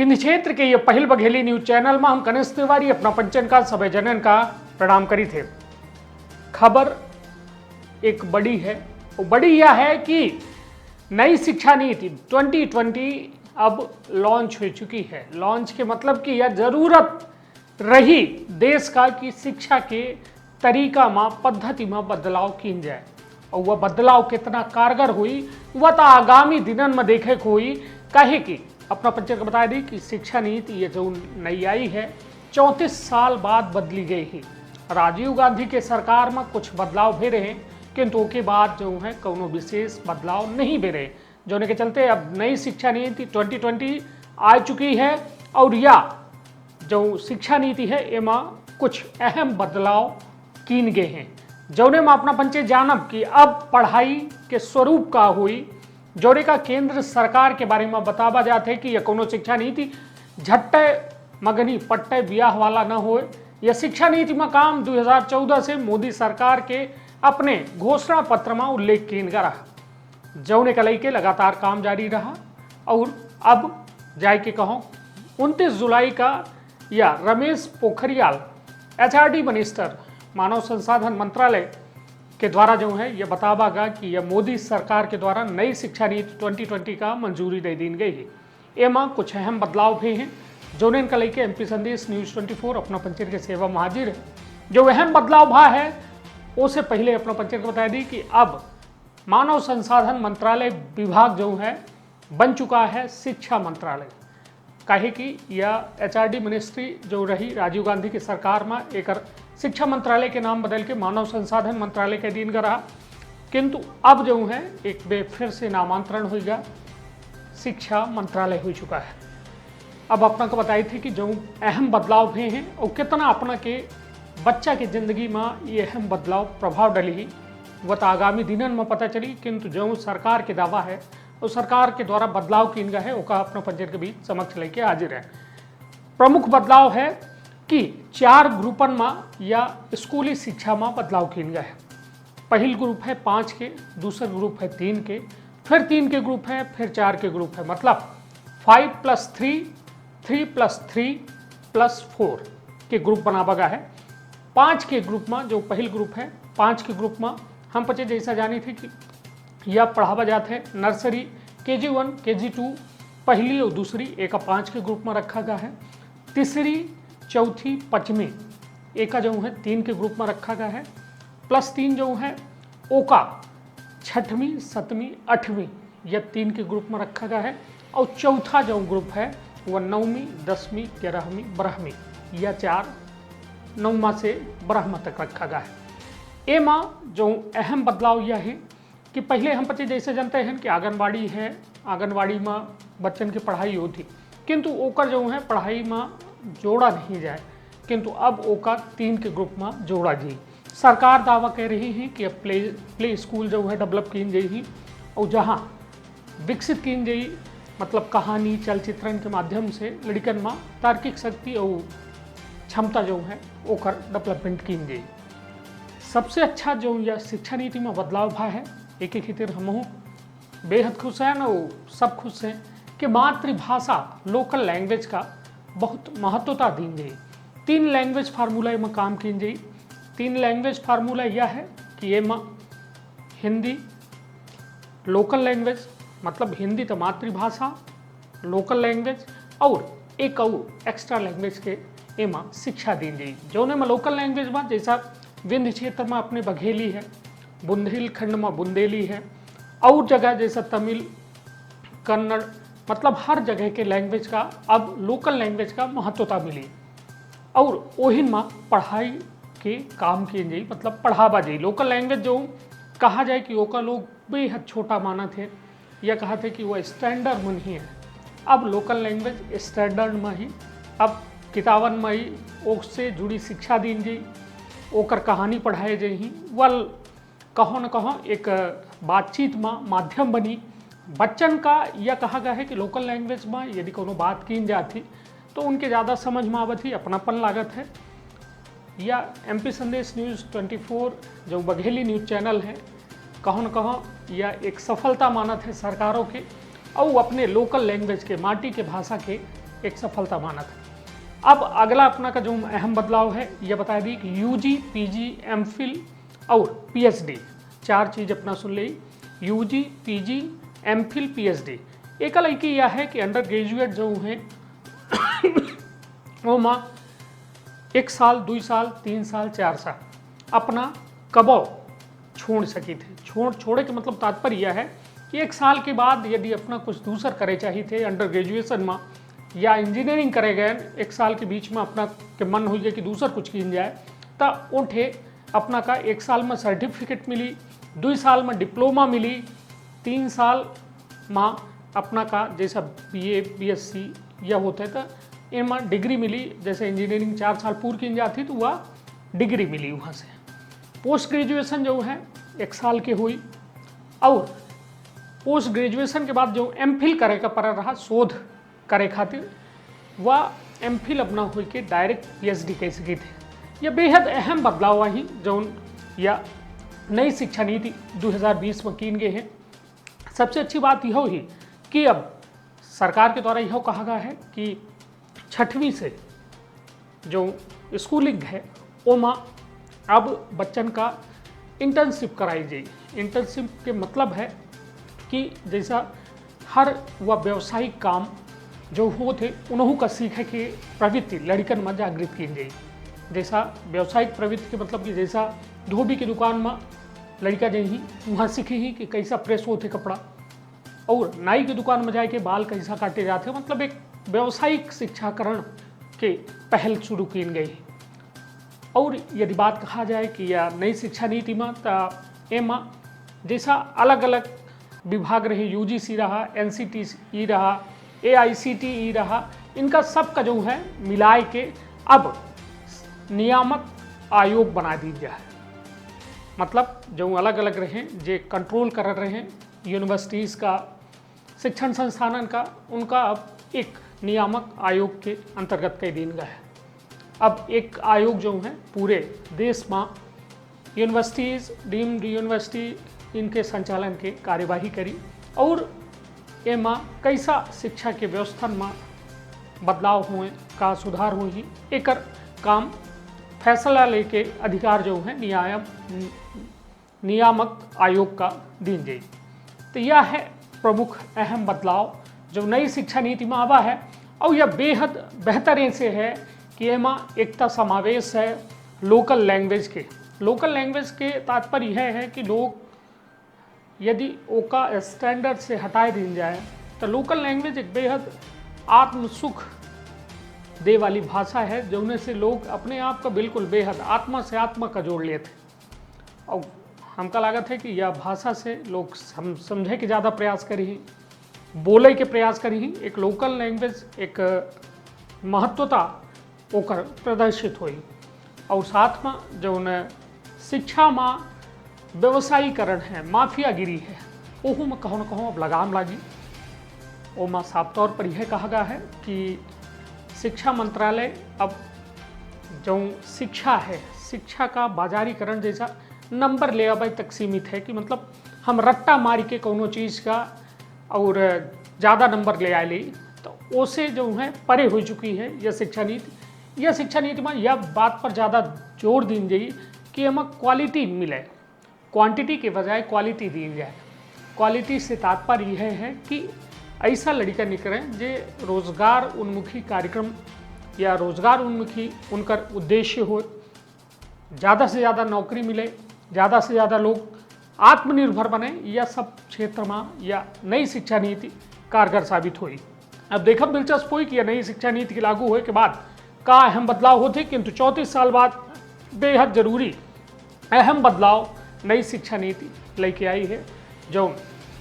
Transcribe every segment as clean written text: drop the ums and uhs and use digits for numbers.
विंध्य क्षेत्र के ये पहिल बघेली न्यूज चैनल में हम कनिष्ठ तिवारी अपना पंचन का सभी जनन का प्रणाम करी थे। खबर एक बड़ी है, वो बड़ी यह है कि नई शिक्षा नीति 2020 अब लॉन्च हो चुकी है। लॉन्च के मतलब कि यह जरूरत रही देश का कि शिक्षा के तरीका में पद्धति में बदलाव की जाए और वह बदलाव कितना कारगर हुई वह तो आगामी दिनन में देखे को हुई। कहे कि अपना पंचर को बता दी कि शिक्षा नीति ये जो नई आई है 34 साल बाद बदली गई है। राजीव गांधी के सरकार में कुछ बदलाव भी रहे किंतु उसके बाद जो है कोनो विशेष बदलाव नहीं भी रहे, जो के चलते अब नई शिक्षा नीति 2020 आ चुकी है और या जो शिक्षा नीति है एमा कुछ अहम बदलाव कीन गए हैं। जौने में अपना पंचे जानब कि अब पढ़ाई के स्वरूप का हुई, जोड़े का केंद्र सरकार के बारे में बतावा जाते कि यह कोनो शिक्षा नीति झट्टे मगनी पट्टे ब्याह वाला न हो। यह शिक्षा नीति में काम 2014 से मोदी सरकार के अपने घोषणा पत्र में उल्लेख किन रहा, जौने का लेके लगातार काम जारी रहा और अब जाए के कहो 29 जुलाई का या रमेश पोखरियाल HRD मिनिस्टर मानव संसाधन मंत्रालय के द्वारा जो है यह बतावागा कि यह मोदी सरकार के द्वारा नई शिक्षा नीति 2020 का मंजूरी दे दी गई है। एमा कुछ अहम बदलाव भी हैं जो इनका लेके MP संदेश न्यूज़ 24 अपना पंचर के सेवा में हाजिर है। जो अहम बदलाव भा है उससे पहले अपना पंचर को बता दी कि अब मानव संसाधन मंत्रालय विभाग जो है बन चुका है शिक्षा मंत्रालय। कहे कि यह HRD मिनिस्ट्री जो रही राजीव गांधी की सरकार में एक शिक्षा मंत्रालय के नाम बदल के मानव संसाधन मंत्रालय के अधीन रहा, किंतु अब जो है एक बे फिर से नामांतरण होगा, शिक्षा मंत्रालय हो चुका है। अब अपना को बताई थी कि जो अहम बदलाव भी हैं और कितना अपना के बच्चा की जिंदगी में ये अहम बदलाव प्रभाव डली वह तो आगामी दिनन में पता चली, किंतु जो सरकार के दावा है उस सरकार के द्वारा बदलाव किन गया है उसका अपना पंचर के बीच समक्ष लेके हाजिर है। प्रमुख बदलाव है कि 4 ग्रुपन में या स्कूली शिक्षा में बदलाव किन गया है। पहल ग्रुप है 5 के, दूसरा ग्रुप है 3 के, फिर 3 के ग्रुप है, फिर 4 के ग्रुप है, मतलब 5+3, 3+3+4 के ग्रुप बनावा गया है। 5 के ग्रुप में जो पहल ग्रुप है 5 के ग्रुप में हम पचे जैसा जानी थी कि यह पढ़ावा जाते हैं नर्सरी KG1 KG2 पहली और दूसरी एक 5 के ग्रुप में रखा गया है। तीसरी चौथी पंचमी एक जो है 3 के ग्रुप में रखा गया है। +3 जो है ओका 6वीं 7वीं 8वीं यह 3 के ग्रुप में रखा गया है और चौथा जो ग्रुप है वह 9वीं 10वीं 11वीं 12वीं यह 4 9वां से 12वां तक रखा गया है। एमा जो अहम बदलाव यह है कि पहले हम पचे जैसे जानते हैं कि आंगनबाड़ी है, आंगनबाड़ी में बच्चन की पढ़ाई होती किंतु ओकर जो है पढ़ाई में जोड़ा नहीं जाए, किंतु अब ओका 3 के ग्रुप में जोड़ा जी। सरकार दावा कह रही है कि अब प्ले स्कूल जो है डेवलप की जाएगी और जहाँ विकसित की जाए, मतलब कहानी चलचित्रण के माध्यम से लड़कन में तार्किक शक्ति और क्षमता जो है ओकर डेवलपमेंट की जाए। सबसे अच्छा जो यह शिक्षा नीति में बदलाव भा है एक खातिर हम बेहद खुश हैं और सब खुश हैं कि मातृभाषा लोकल लैंग्वेज का बहुत महत्वता दी गई। 3 लैंग्वेज फार्मूला में काम की जाए। 3 लैंग्वेज फार्मूला यह है कि ये में हिंदी लोकल लैंग्वेज, मतलब हिंदी तो मातृभाषा लोकल लैंग्वेज और एक और एक्स्ट्रा लैंग्वेज के एमा शिक्षा दी जाए। जौने में लोकल लैंग्वेज में जैसा विंध्य क्षेत्र में अपने बघेली है, बुंदेलखंड में बुंदेली है और जगह जैसा तमिल कन्नड़, मतलब हर जगह के लैंग्वेज का अब लोकल लैंग्वेज का महत्वता मिली और ओहिन में पढ़ाई के काम किए जाए, मतलब पढ़ावा जाए। लोकल लैंग्वेज जो कहा जाए कि ओका लोग बेहद छोटा माना थे या कहा थे कि वह स्टैंडर्ड में नहीं है। अब लोकल लैंग्वेज स्टैंडर्ड में ही अब किताबन में ही उससे जुड़ी शिक्षा दी जाए, ओकर कहानी पढ़ाए जाए। वल कहो न कहो एक बातचीत में माध्यम बनी बच्चन का। यह कहा गया है कि लोकल लैंग्वेज में यदि कोनो बात की जाती तो उनके ज़्यादा समझ में आवत ही अपनापन लागत है। या MP संदेश न्यूज़ 24 जो बघेली न्यूज़ चैनल है कहो न कहो यह एक सफलता मानत है सरकारों के और अपने लोकल लैंग्वेज के माटी के भाषा के एक सफलता मानक है। अब अगला अपना का जो अहम बदलाव है यह बता दी कि यूजी, पीजी, एमफिल और पीएचडी, 4 चीज़ अपना सुन ली। UG, PG, MPhil, PhD. एक अलग यह है कि अंडर ग्रेजुएट जो हैं वो माँ 1 साल, 2 साल, 3 साल, 4 साल अपना कबो छोड़ सकी थे। छोड़े के मतलब तात्पर्य यह है कि 1 साल के बाद यदि अपना कुछ दूसर करे चाहिए थे अंडर ग्रेजुएशन में या इंजीनियरिंग करे गए, 1 साल के बीच में अपना के मन हो गया कि दूसर कुछ किन जाए, तब उठे अपना का 1 साल में सर्टिफिकेट मिली, 2 साल में डिप्लोमा मिली, 3 साल में अपना का जैसा बीए, बीएससी यह होते तो इनमें डिग्री मिली। जैसे इंजीनियरिंग 4 साल पूरी की जाती तो वह डिग्री मिली वहाँ से। पोस्ट ग्रेजुएशन जो है 1 साल की हुई और पोस्ट ग्रेजुएशन के बाद जो एमफिल करे का पर रहा शोध करे खातिर वह एमफिल अपना हुई के डायरेक्ट पीएचडी कह सकी थे। यह बेहद अहम बदलाव ही जो या नई शिक्षा नीति 2020 में कीन गए हैं। सबसे अच्छी बात यह ही कि अब सरकार के द्वारा यह कहा गया है कि 6वीं से जो स्कूलिंग है ओमा अब बच्चन का इंटर्नशिप कराई जाए। इंटर्नशिप के मतलब है कि जैसा हर वह व्यावसायिक काम जो होते उन्हों का सीखे के प्रवृत्ति लड़कन में जागृत की जाए। जैसा व्यावसायिक प्रवृत्ति के मतलब कि जैसा धोबी की दुकान में लड़का जही वहाँ सीखे ही कि कैसा प्रेस होते कपड़ा, और नाई की दुकान में जाके बाल कैसा काटे जाते, मतलब एक व्यावसायिक शिक्षाकरण के पहल शुरू की गई। और यदि बात कहा जाए कि यह नई शिक्षा नीति में तो एमा जैसा अलग अलग विभाग रहे, यूजीसी रहा, एनसीटीई रहा, एआईसीटीई रहा, इनका सब का जो है मिलाए के अब नियामक आयोग बना दी गया है। मतलब जो अलग अलग रहे जे कंट्रोल कर रहे हैं यूनिवर्सिटीज़ का, शिक्षण संस्थानन का, उनका अब एक नियामक आयोग के अंतर्गत कई दिन गया है। अब एक आयोग जो है पूरे देश में यूनिवर्सिटीज़, डीम्ड यूनिवर्सिटी इनके संचालन के कार्यवाही करी और एमा कैसा शिक्षा के व्यवस्था में बदलाव हुए का सुधार हुई एक काम फैसला लेके अधिकार जो है नियामक आयोग का दिन जाए। तो यह है प्रमुख अहम बदलाव जो नई शिक्षा नीति में आवा है। और यह बेहद बेहतर से है कि एमा एकता समावेश है लोकल लैंग्वेज के। लोकल लैंग्वेज के तात्पर्य यह है कि लोग यदि ओका स्टैंडर्ड से हटाए दी जाए तो लोकल लैंग्वेज एक बेहद आत्म सुख दे वाली भाषा है जोने से लोग अपने आप का बिल्कुल बेहद आत्मा से आत्मा का जोड़ लिए थे। और हमका लागत है कि यह भाषा से लोग समझे के ज़्यादा प्रयास करी, बोले के प्रयास करी। एक लोकल लैंग्वेज एक महत्वता ओकर प्रदर्शित हुई। और साथ में जो शिक्षा में व्यवसायीकरण है, माफियागिरी है, ओहू में कहो न कहो अब लगाम लागी। ओमा साफ तौर पर यह कहा गया है कि शिक्षा मंत्रालय अब जो शिक्षा है, शिक्षा का बाजारीकरण जैसा नंबर ले आवे तक सीमित है कि मतलब हम रट्टा मार के कोनो चीज़ का और ज़्यादा नंबर ले आए ली, तो उसे जो है परे हो चुकी है यह शिक्षा नीति। यह शिक्षा नीति में यह बात पर ज़्यादा जोर दी जाए कि हमें क्वालिटी मिले, क्वांटिटी के बजाय क्वालिटी दी जाए। क्वालिटी से तात्पर्य यह है कि ऐसा लड़का निकलें जे रोजगार उन्मुखी कार्यक्रम या रोजगार उन्मुखी उनकर उद्देश्य हो, ज़्यादा से ज़्यादा नौकरी मिले, ज़्यादा से ज़्यादा लोग आत्मनिर्भर बने। यह सब क्षेत्र में या नई शिक्षा नीति कारगर साबित हुई। अब देखब दिलचस्प हुई कि यह नई शिक्षा नीति के लागू होने के बाद का अहम बदलाव होते, किंतु 34 साल बाद बेहद जरूरी अहम बदलाव नई शिक्षा नीति लेके आई है जो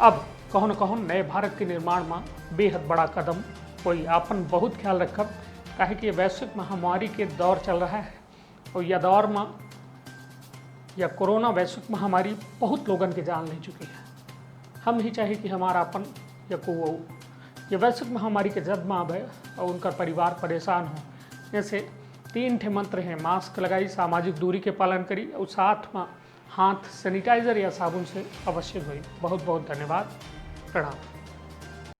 अब कहो न कहो नए भारत के निर्माण में बेहद बड़ा कदम कोई। आपन बहुत ख्याल रखब काहे कि वैश्विक महामारी के दौर चल रहा है और यह दौर में यह कोरोना वैश्विक महामारी बहुत लोगन की जान ले चुकी है। हम नहीं चाहे कि हमारा अपन या को ये वैश्विक महामारी के जद में आवे और उनका परिवार परेशान हो। जैसे 3 ठे मंत्र हैं, मास्क लगाई, सामाजिक दूरी के पालन करी और साथ में हाथ सैनिटाइजर या साबुन से अवश्य धोई। बहुत बहुत धन्यवाद, प्रणाम।